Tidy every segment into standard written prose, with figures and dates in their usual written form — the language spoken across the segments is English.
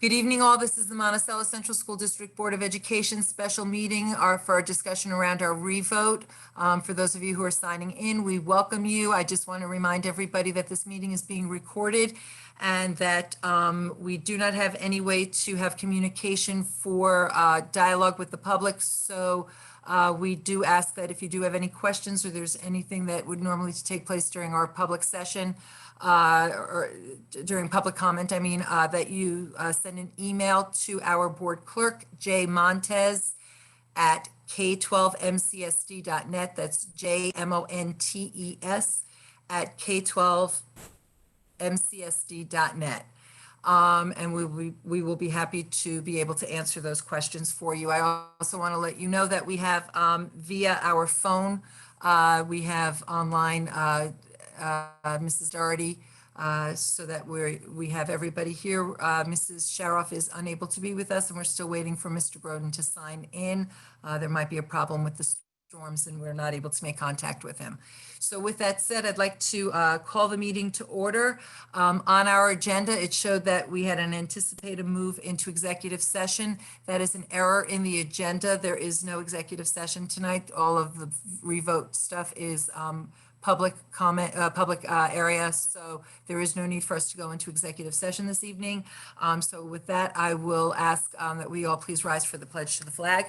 Good evening, all. This is the Monticello Central School District Board of Education special meeting for our discussion around our revote. For those of you who are signing in, we welcome you. I just want to remind everybody that this meeting is being recorded and that we do not have any way to have communication for dialogue with the public. So we do ask that if you do have any questions or there's anything that would normally take place during our public session, or during public comment, that you send an email to our board clerk, J. Montez, at k12mcsd.net. That's JMONTES at k12mcsd.net. And we will be happy to be able to answer those questions for you. I also want to let you know that we have via our phone, we have online Mrs. Doherty, so that we have everybody here. Mrs. Sharoff is unable to be with us, and we're still waiting for Mr. Groden to sign in. There might be a problem with the storms, and we're not able to make contact with him. So with that said, I'd like to call the meeting to order. On our agenda, it showed that we had an anticipated move into executive session. That is an error in the agenda. There is no executive session tonight. All of the revote stuff is public comment, public area. So there is no need for us to go into executive session this evening. So with that, I will ask that we all please rise for the pledge to the flag.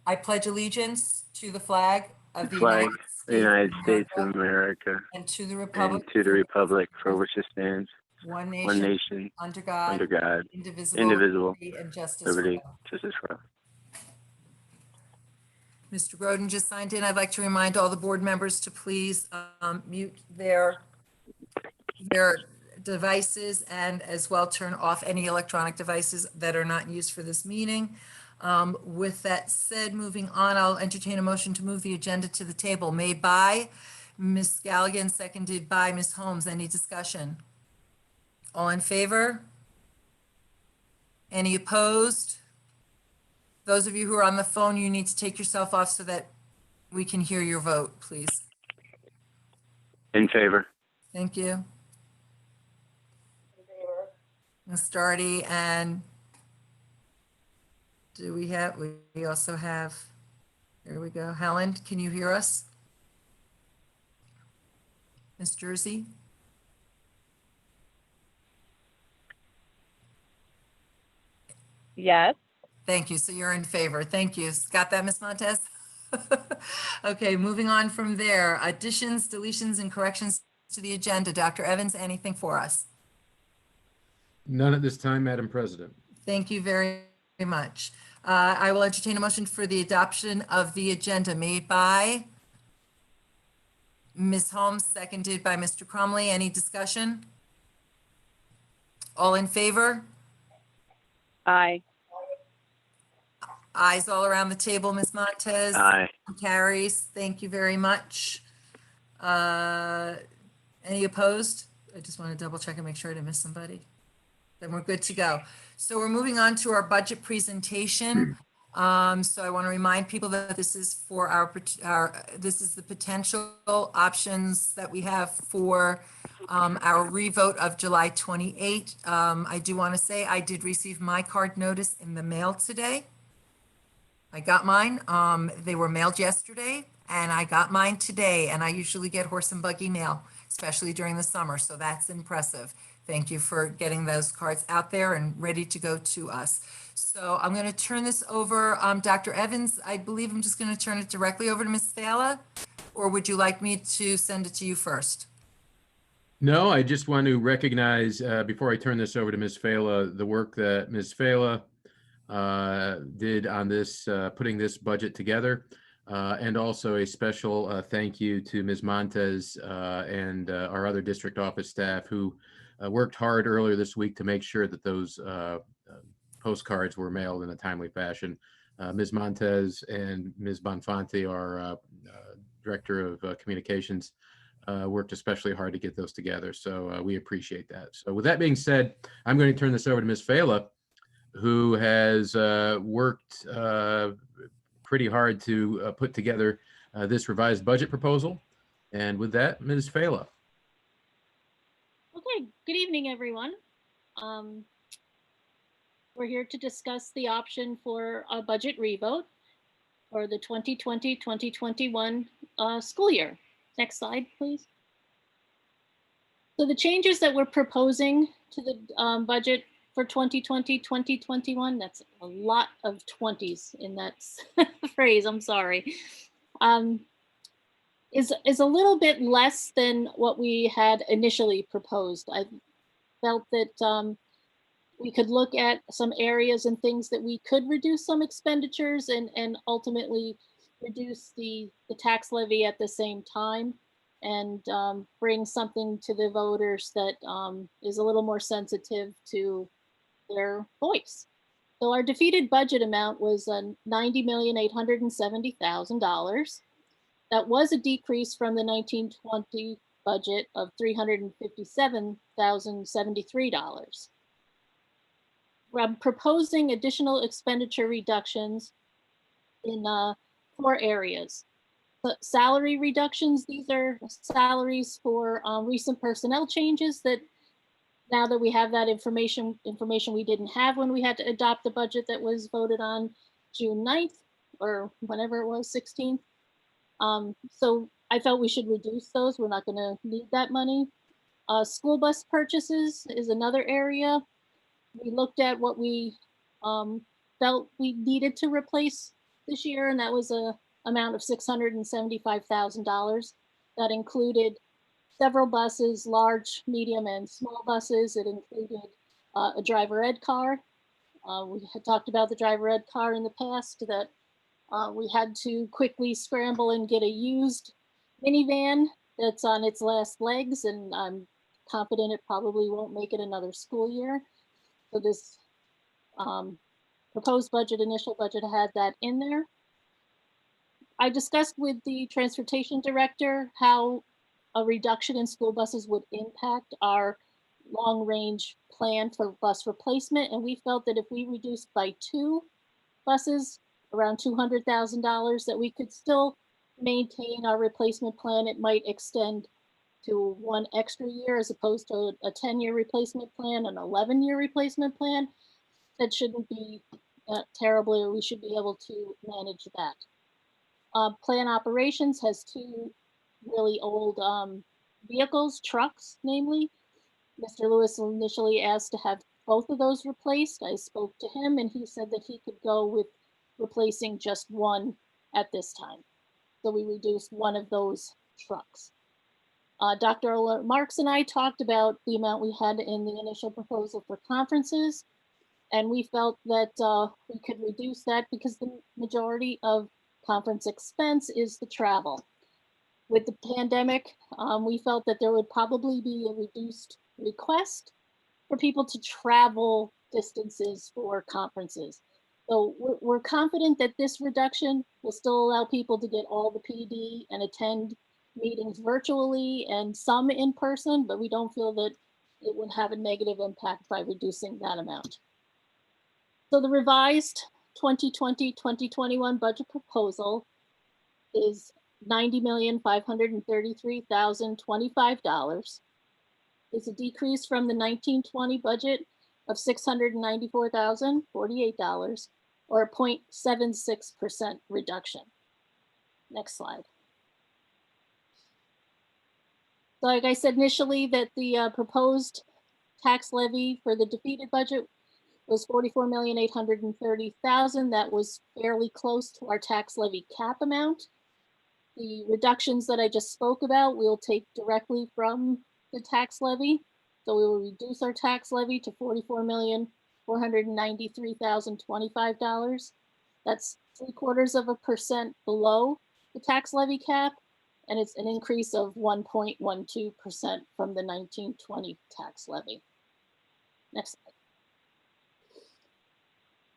I pledge allegiance to the flag of the United States of America and to the republic for which it stands, one one nation, nation, under God, under God, indivisible, indivisible, liberty and justice for liberty, all. justice for all. Mr. Groden just signed in. I'd like to remind all the board members to please mute their devices and as well turn off any electronic devices that are not used for this meeting. With that said, moving on, I'll entertain a motion to move the agenda to the table, made by Ms. Galligan, seconded by Ms. Holmes. Any discussion? All in favor? Any opposed? Those of you who are on the phone, you need to take yourself off so that we can hear your vote, please. In favor. Thank you. Ms. Doherty, and we also have, here we go. Helen, can you hear us? Ms. Jersey? Yes. Thank you. So you're in favor. Thank you. Got that, Ms. Montez? Okay, moving on from there. Additions, deletions, and corrections to the agenda. Dr. Evans, anything for us? None at this time, Madam President. Thank you very much. I will entertain a motion for the adoption of the agenda, made by Ms. Holmes, seconded by Mr. Crumley. Any discussion? All in favor? Aye. Ayes all around the table. Ms. Montez? Aye. Carries. Thank you very much. Any opposed? I just want to double check and make sure I didn't miss somebody. Then we're good to go. So we're moving on to our budget presentation. So I want to remind people that this is for this is the potential options that we have for our revote of July 28. I do want to say I did receive my card notice in the mail today. I got mine. They were mailed yesterday and I got mine today, and I usually get horse and buggy mail, especially during the summer. So that's impressive. Thank you for getting those cards out there and ready to go to us. So I'm going to turn this over. Dr. Evans, I believe I'm just going to turn it directly over to Ms. Fala, or would you like me to send it to you first? No, I just want to recognize, before I turn this over to Ms. Fala, the work that Ms. Fala did on this, putting this budget together. And also a special thank you to Ms. Montez and our other district office staff who worked hard earlier this week to make sure that those postcards were mailed in a timely fashion. Ms. Montez and Ms. Bonfanti, our Director of Communications, worked especially hard to get those together. So we appreciate that. So with that being said, I'm going to turn this over to Ms. Fala, who has worked pretty hard to put together this revised budget proposal. And with that, Ms. Fala. Good evening, everyone. Um, We're here to discuss the option for a budget revote for the 2020-2021 school year. Next slide, please. So the changes that we're proposing to the budget for 2020-2021, that's a lot of 20s in that phrase, I'm sorry, is a little bit less than what we had initially proposed. I felt that we could look at some areas and things that we could reduce some expenditures and ultimately reduce the tax levy at the same time and bring something to the voters that is a little more sensitive to their voice. So our defeated budget amount was $90,870,000. That was a decrease from the 1920 budget of $357,073. I'm proposing additional expenditure reductions in 4 areas. The salary reductions, these are salaries for recent personnel changes that now that we have that information we didn't have when we had to adopt the budget that was voted on June 9th or whenever it was, 16th. So I felt we should reduce those. We're not gonna need that money. School bus purchases is another area. We looked at what we felt we needed to replace this year, and that was a amount of $675,000. That included several buses, large, medium, and small buses. It included a driver ed car. We had talked about the driver ed car in the past that we had to quickly scramble and get a used minivan that's on its last legs, and I'm confident it probably won't make it another school year. So this proposed budget, initial budget had that in there. I discussed with the transportation director how a reduction in school buses would impact our long range plan for bus replacement. And we felt that if we reduced by 2 buses, around $200,000, that we could still maintain our replacement plan. It might extend to 1 extra year as opposed to a 10-year replacement plan, an 11-year replacement plan. That shouldn't be terribly, or we should be able to manage that. Plan operations has 2 really old vehicles, trucks, namely. Mr. Lewis initially asked to have both of those replaced. I spoke to him and he said that he could go with replacing just 1 at this time. So we reduced 1 of those trucks. Dr. Marks and I talked about the amount we had in the initial proposal for conferences, and we felt that we could reduce that because the majority of conference expense is the travel. With the pandemic, we felt that there would probably be a reduced request for people to travel distances for conferences. So we're confident that this reduction will still allow people to get all the PD and attend meetings virtually and some in person, but we don't feel that it would have a negative impact by reducing that amount. So the revised 2020-2021 budget proposal is $90,533,025. It's a decrease from the 1920 budget of $694,048, or a 0.76% reduction. Next slide. So like I said initially, that the proposed tax levy for the defeated budget was $44,830,000. That was fairly close to our tax levy cap amount. The reductions that I just spoke about, we'll take directly from the tax levy. So we will reduce our tax levy to $44,493,025. That's 0.75% below the tax levy cap, and it's an increase of 1.12% from the 1920 tax levy. Next slide.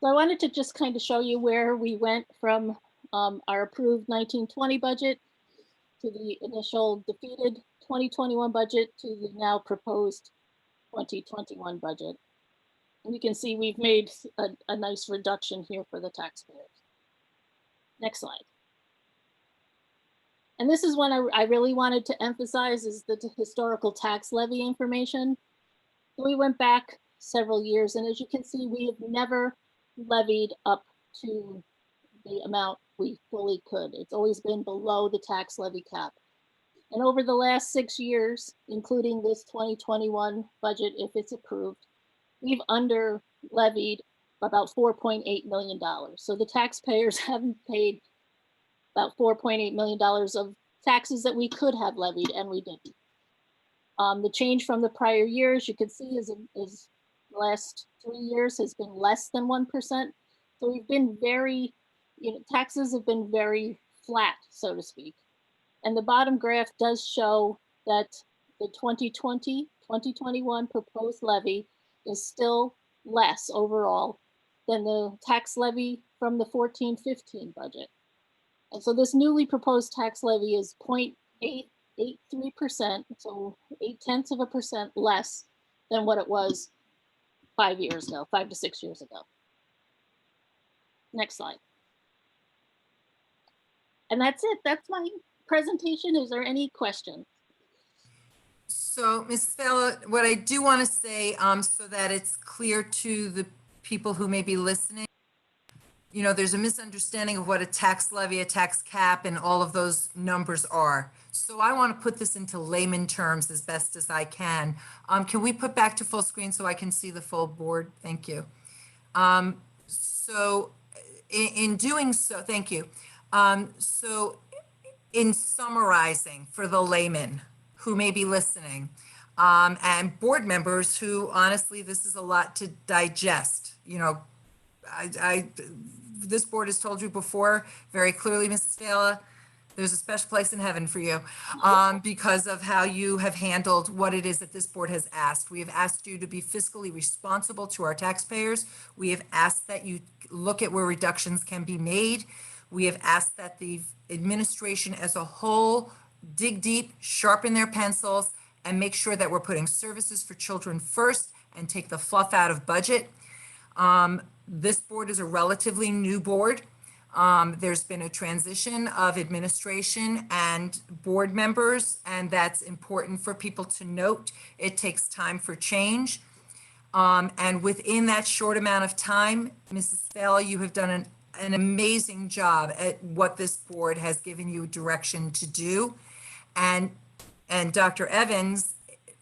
So I wanted to just kind of show you where we went from our approved 1920 budget to the initial defeated 2021 budget to the now proposed 2021 budget. And you can see we've made a nice reduction here for the taxpayers. Next slide. And this is one I really wanted to emphasize is the historical tax levy information. We went back several years, and as you can see, we have never levied up to the amount we fully could. It's always been below the tax levy cap. And over the last 6 years, including this 2021 budget, if it's approved, we've under levied about $4.8 million. So the taxpayers haven't paid about $4.8 million of taxes that we could have levied, and we didn't. The change from the prior years, you can see, is the last 3 years has been less than 1%. So we've been very, taxes have been very flat, so to speak. And the bottom graph does show that the 2020-2021 proposed levy is still less overall than the tax levy from the 14-15 budget. And so this newly proposed tax levy is 0.883%, so 0.8% less than what it was 5 years ago, 5 to 6 years ago. Next slide. And that's it. That's my presentation. Is there any questions? So, Ms. Fela, what I do want to say, so that it's clear to the people who may be listening, there's a misunderstanding of what a tax levy, a tax cap, and all of those numbers are. So I want to put this into layman terms as best as I can. Can we put back to full screen so I can see the full board? Thank you. So in doing so, thank you. So in summarizing for the layman who may be listening, and board members who, honestly, this is a lot to digest. This board has told you before very clearly, Mrs. Fela, there's a special place in heaven for you, because of how you have handled what it is that this board has asked. We have asked you to be fiscally responsible to our taxpayers. We have asked that you look at where reductions can be made. We have asked that the administration as a whole dig deep, sharpen their pencils, and make sure that we're putting services for children first and take the fluff out of budget. This board is a relatively new board. There's been a transition of administration and board members, and that's important for people to note. It takes time for change. And within that short amount of time, Mrs. Fela, you have done an amazing job at what this board has given you direction to do. And Dr. Evans,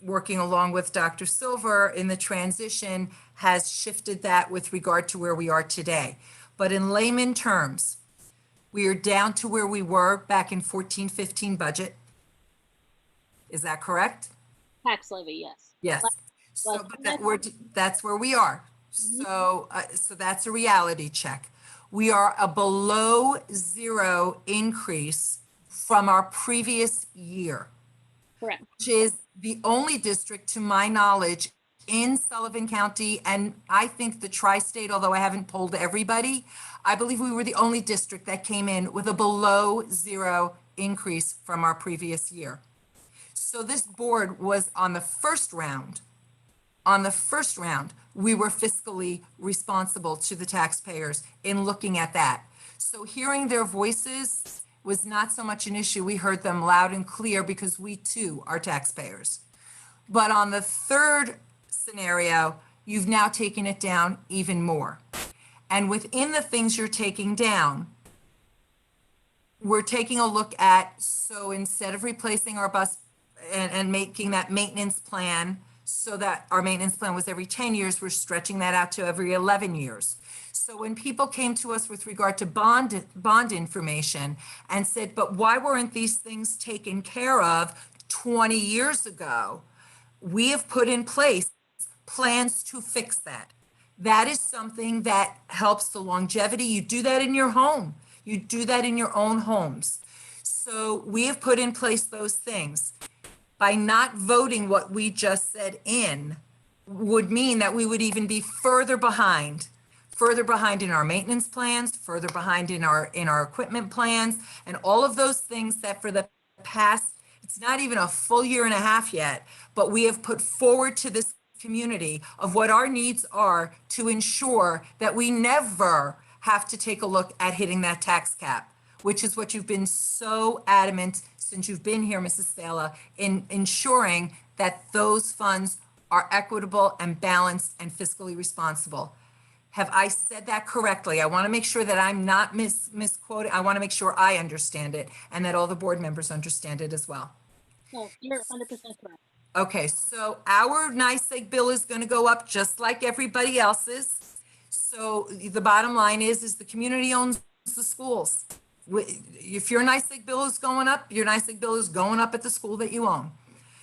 working along with Dr. Silver in the transition, has shifted that with regard to where we are today. But in layman terms, we are down to where we were back in 14-15 budget. Is that correct? Tax levy, yes. Yes. So Well, but that's where we are. So so that's a reality check. We are a below zero increase from our previous year, Correct. which is the only district, to my knowledge, in Sullivan County, and I think the tri-state, although I haven't polled everybody, I believe we were the only district that came in with a below zero increase from our previous year. So this board was on the first round. On the first round, we were fiscally responsible to the taxpayers in looking at that. So hearing their voices was not so much an issue. We heard them loud and clear because we too are taxpayers. But on the third scenario, you've now taken it down even more. And within the things you're taking down, we're taking a look at, so instead of replacing our bus and making that maintenance plan, so that our maintenance plan was every 10 years, we're stretching that out to every 11 years. So when people came to us with regard to bond information and said, but why weren't these things taken care of 20 years ago? We have put in place plans to fix that. That is something that helps the longevity. You do that in your home. You do that in your own homes. So we have put in place those things. By not voting what we just said in would mean that we would even be further behind in our maintenance plans, further behind in our equipment plans, and all of those things that for the past, it's not even a full year and a half yet, but we have put forward to this community of what our needs are to ensure that we never have to take a look at hitting that tax cap, which is what you've been so adamant since you've been here, Mrs. Fela, in ensuring that those funds are equitable and balanced and fiscally responsible. Have I said that correctly? I want to make sure that I'm not misquoting. I want to make sure I understand it and that all the board members understand it as well. No, you're 100% correct. Okay, so our NYSEG bill is going to go up just like everybody else's. So the bottom line is the community owns the schools. If your NYSEG bill is going up, your NYSEG bill is going up at the school that you own.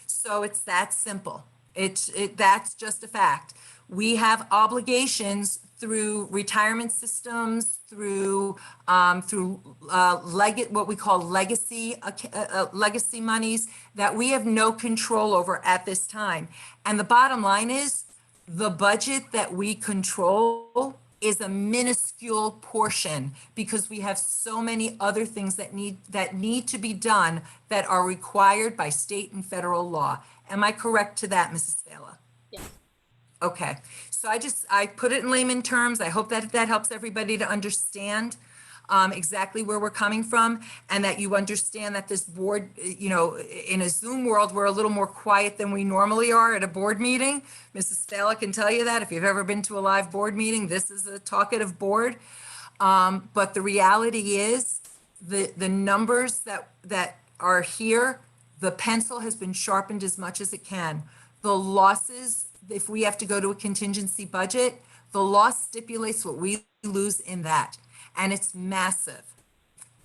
So it's that simple. That's just a fact. We have obligations through retirement systems, through what we call legacy monies that we have no control over at this time. And the bottom line is the budget that we control is a minuscule portion because we have so many other things that need to be done that are required by state and federal law. Am I correct to that, Mrs. Thela? Yes. Okay, so I put it in layman terms. I hope that helps everybody to understand exactly where we're coming from and that you understand that this board, in a Zoom world, we're a little more quiet than we normally are at a board meeting. Mrs. Stella can tell you that if you've ever been to a live board meeting, this is a talkative board. But the reality is the numbers that are here, the pencil has been sharpened as much as it can. The losses, if we have to go to a contingency budget, the loss stipulates what we lose in that. And it's massive.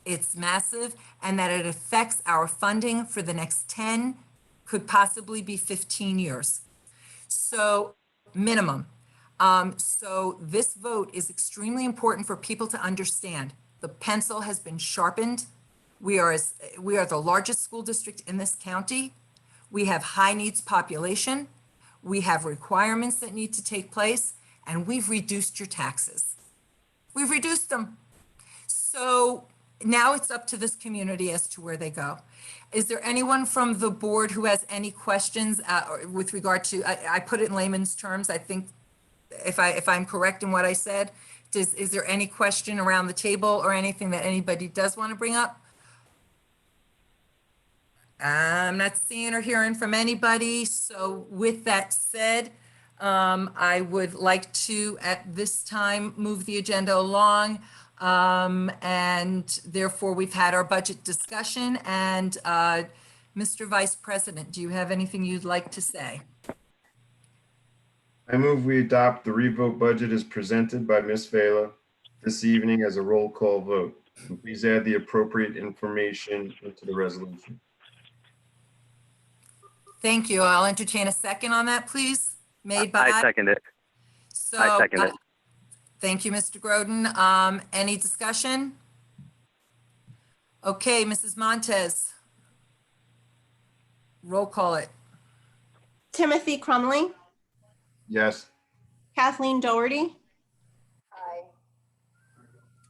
It's massive, and that it affects our funding for the next 10, could possibly be 15 years. So minimum. So this vote is extremely important for people to understand. The pencil has been sharpened. We are the largest school district in this county. We have high needs population. We have requirements that need to take place, and we've reduced your taxes. We've reduced them. So now it's up to this community as to where they go. Is there anyone from the board who has any questions with regard to, I put it in layman's terms, I think if I'm correct in what I said, is there any question around the table or anything that anybody does want to bring up? I'm not seeing or hearing from anybody. So with that said, I would like to, at this time, move the agenda along. And therefore, we've had our budget discussion. And Mr. Vice President, do you have anything you'd like to say? I move we adopt the revote budget as presented by Ms. Vela this evening as a roll call vote. And please add the appropriate information into the resolution. Thank you. I'll entertain a second on that, please. Made by. I second it. So, I second it. Thank you, Mr. Groden. Any discussion? Okay, Mrs. Montez. Roll call it. Timothy Crumley, Yes. Kathleen Doherty.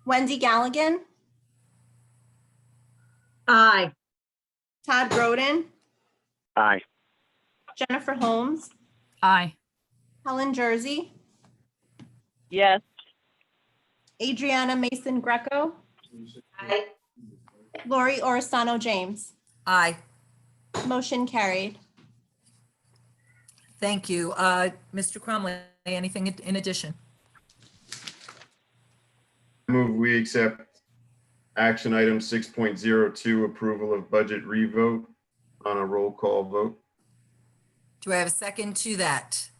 Wendy Galligan, Aye. Todd Groden, Aye. Jennifer Holmes, Aye. Helen Jersey, Yes. Adriana Mason Greco, Lori Oristano James. Aye. Motion carried. Thank you. Mr. Crumley, anything in addition? I move we accept action item 6.02, approval of budget revote on a roll call vote. Do I have a second to that?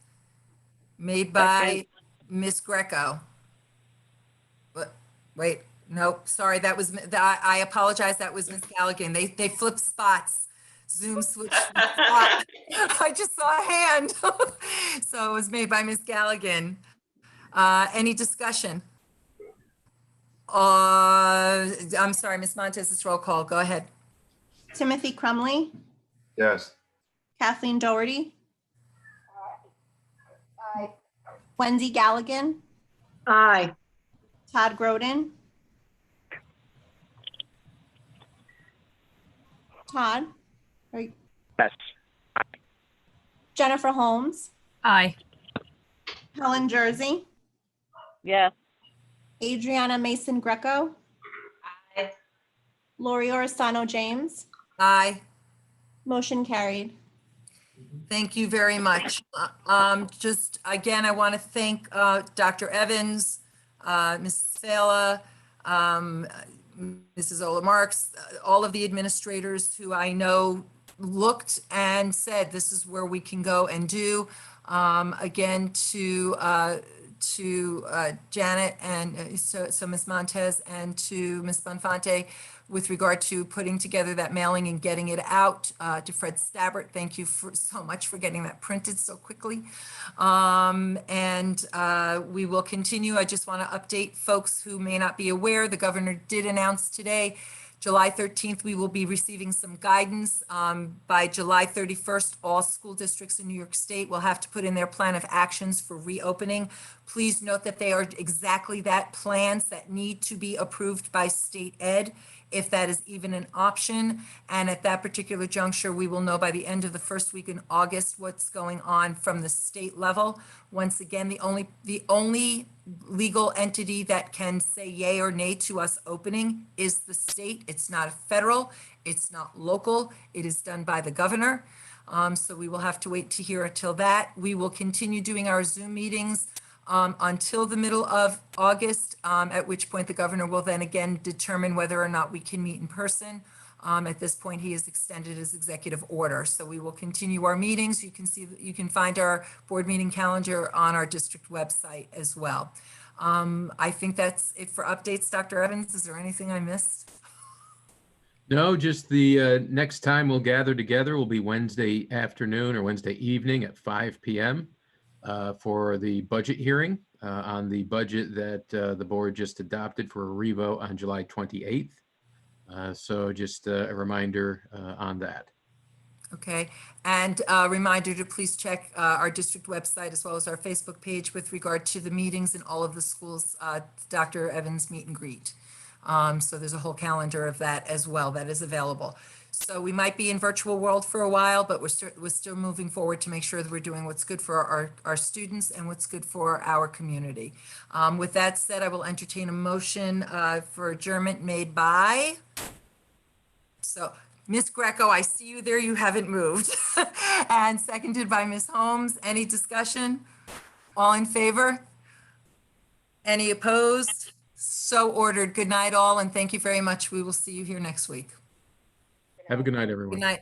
Made by Ms. Greco. Wait, nope, sorry, that was, I apologize, that was Ms. Galligan. They flipped spots. Zoom switched spots. I just saw a hand. So it was made by Ms. Galligan. Any discussion? I'm sorry, Ms. Montez, it's roll call. Go ahead. Timothy Crumley, Yes. Kathleen Doherty. Wendy Galligan, Aye. Todd Groden. Todd, Yes. Jennifer Holmes, Aye. Helen Jersey, Yes. Adriana Mason Greco. Lori Oristano James. Aye. Motion carried. Thank you very much. Just again, I want to thank Dr. Evans, Ms. Sala, Mrs. Ola Marks, all of the administrators who I know looked and said, this is where we can go and do. Again, to Janet and so Ms. Montez and to Ms. Bonfante with regard to putting together that mailing and getting it out. To Fred Stabbert, thank you so much for getting that printed so quickly. We will continue. I just want to update folks who may not be aware, the governor did announce today, July 13th, we will be receiving some guidance. By July 31st, all school districts in New York State will have to put in their plan of actions for reopening. Please note that they are exactly that, plans that need to be approved by state ed, if that is even an option. And at that particular juncture, we will know by the end of the first week in August what's going on from the state level. Once again, the only legal entity that can say yay or nay to us opening is the state. It's not federal, it's not local, it is done by the governor. So we will have to wait to hear until that. We will continue doing our Zoom meetings until the middle of August, at which point the governor will then again determine whether or not we can meet in person. At this point, he has extended his executive order. So we will continue our meetings. You can find our board meeting calendar on our district website as well. I think that's it for updates. Dr. Evans, is there anything I missed? No, just the next time we'll gather together will be Wednesday afternoon or Wednesday evening at 5 p.m. For the budget hearing on the budget that the board just adopted for a revote on July 28th. So just a reminder on that. Okay, and a reminder to please check our district website as well as our Facebook page with regard to the meetings in all of the schools, Dr. Evans meet and greet. So there's a whole calendar of that as well that is available. So we might be in virtual world for a while, but we're still moving forward to make sure that we're doing what's good for our students and what's good for our community. With that said, I will entertain a motion for adjournment made by, so Ms. Greco, I see you there, you haven't moved. And seconded by Ms. Holmes. Any discussion? All in favor? Any opposed? So ordered. Good night all, and thank you very much. We will see you here next week. Have a good night, everyone. Good night.